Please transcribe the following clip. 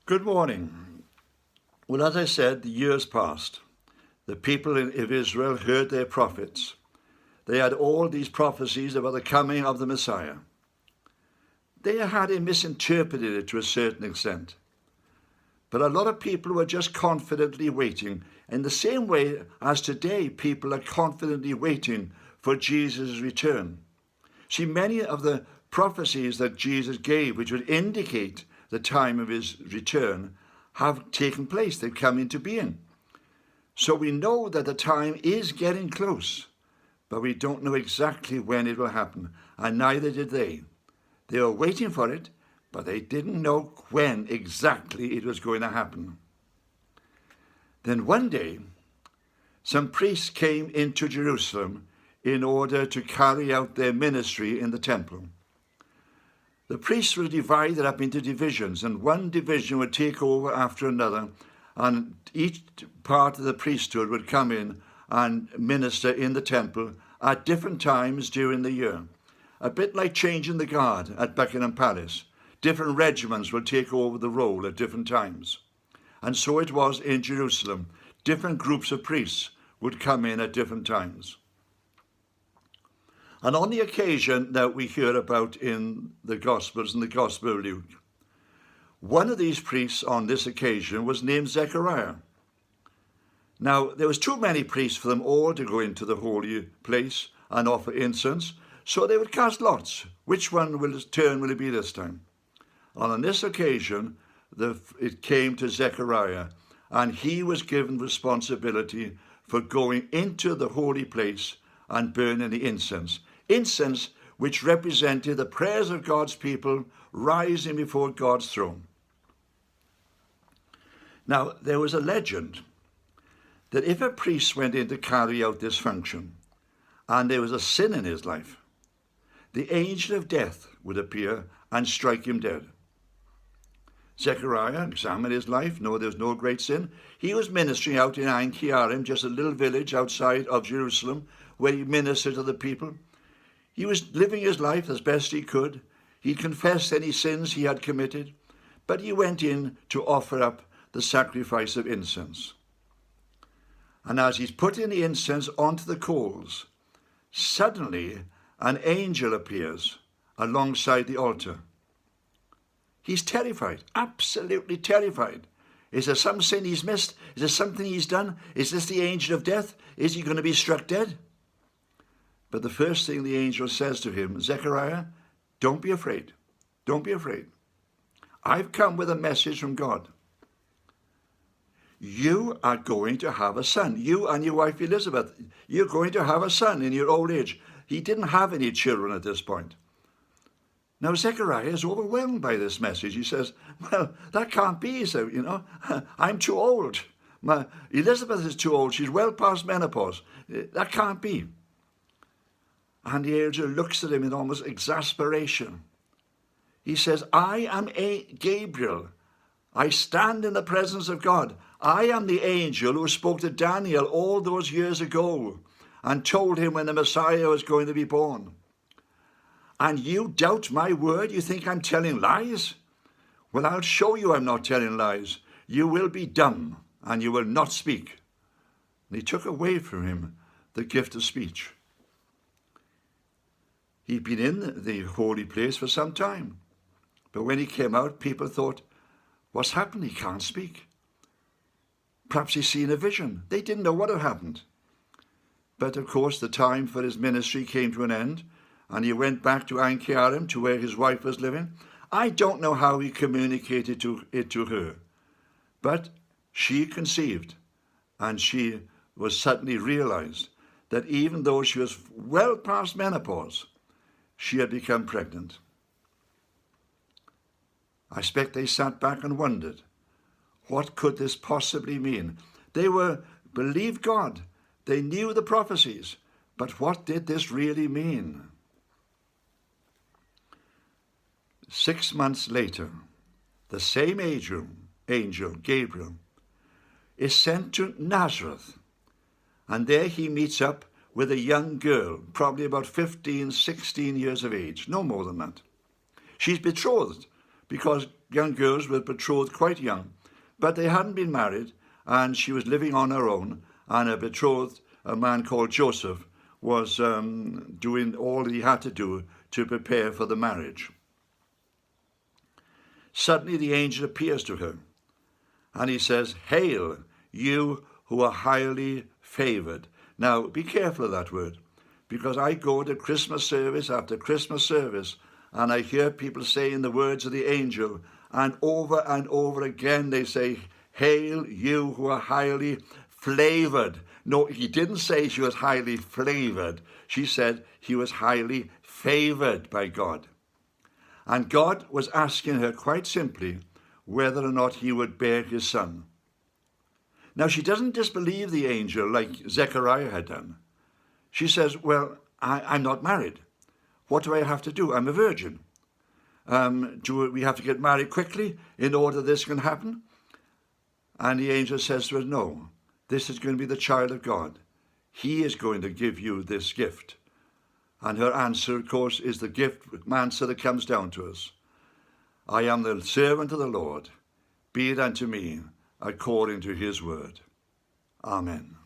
Good morning. Well, as I said, the years passed. The people of Israel heard their prophets. They had all these prophecies about the coming of the Messiah. They had misinterpreted it to a certain extent. But a lot of people were just confidently waiting, in the same way as today people are confidently waiting for Jesus' return. See, many of the prophecies that Jesus gave, which would indicate the time of his return, have taken place. They've come into being. So we know that the time is getting close, but we don't know exactly when it will happen, and neither did they. They were waiting for it, but they didn't know when exactly it was going to happen. Then one day, some priests came into Jerusalem in order to carry out their ministry in the temple. The priests were divided up into divisions, and one division would take over after another, and each part of the priesthood would come in and minister in the temple at different times during the year. A bit like changing the guard at Buckingham Palace. Different regiments will take over the role at different times. And so it was in Jerusalem. Different groups of priests would come in at different times. And on the occasion that we hear about in the Gospels, in the Gospel of Luke, one of these priests on this occasion was named Zechariah. Now, there was too many priests for them all to go into the holy place and offer incense, so they would cast lots. Which turn will it be this time? And on this occasion, it came to Zechariah, and he was given responsibility for going into the holy place and burning the incense. Incense which represented the prayers of God's people rising before God's throne. Now, there was a legend that if a priest went in to carry out this function and there was a sin in his life, the angel of death would appear and strike him dead. Zechariah examined his life. No, there was no great sin. He was ministering out in Ein, just a little village outside of Jerusalem, where he ministered to the people. He was living his life as best he could. He confessed any sins he had committed, but he went in to offer up the sacrifice of incense. And as he's putting the incense onto the coals, suddenly an angel appears alongside the altar. He's terrified, absolutely terrified. Is there some sin he's missed? Is there something he's done? Is this the angel of death? Is he going to be struck dead? But the first thing the angel says to him, Zechariah, don't be afraid. Don't be afraid. I've come with a message from God. You are going to have a son. You and your wife Elizabeth, you're going to have a son in your old age. He didn't have any children at this point. Now Zechariah is overwhelmed by this message. He says, well, that can't be, so, I'm too old. Elizabeth is too old. She's well past menopause. That can't be. And the angel looks at him in almost exasperation. He says, I am Gabriel. I stand in the presence of God. I am the angel who spoke to Daniel all those years ago and told him when the Messiah was going to be born. And you doubt my word? You think I'm telling lies? Well, I'll show you I'm not telling lies. You will be dumb and you will not speak. And he took away from him the gift of speech. He'd been in the holy place for some time. But when he came out, people thought, what's happened? He can't speak. Perhaps he's seen a vision. They didn't know what had happened. But of course, the time for his ministry came to an end, and he went back to Ein, to where his wife was living. I don't know how he communicated it to her, but she conceived, and she was suddenly realized that even though she was well past menopause, she had become pregnant. I expect they sat back and wondered, what could this possibly mean? They believed God. They knew the prophecies. But what did this really mean? 6 months later, the same angel, Gabriel, is sent to Nazareth. And there he meets up with a young girl, probably about 15, 16 years of age, no more than that. She's betrothed, because young girls were betrothed quite young, but they hadn't been married, and she was living on her own, and her betrothed, a man called Joseph, was doing all he had to do to prepare for the marriage. Suddenly the angel appears to her, and he says, "Hail, you who are highly favoured." Now, be careful of that word, because I go to Christmas service after Christmas service, and I hear people saying the words of the angel, and over again they say, "Hail, you who are highly flavoured." No, he didn't say she was highly flavoured. She said he was highly favoured by God. And God was asking her quite simply whether or not he would bear his son. Now, she doesn't disbelieve the angel like Zechariah had done. She says, "Well, I'm not married. What do I have to do? I'm a virgin. Do we have to get married quickly in order this can happen?" And the angel says to her, "No, this is going to be the child of God. He is going to give you this gift." And her answer, of course, is the gift answer that comes down to us. "I am the servant of the Lord. Be it unto me according to his word." Amen.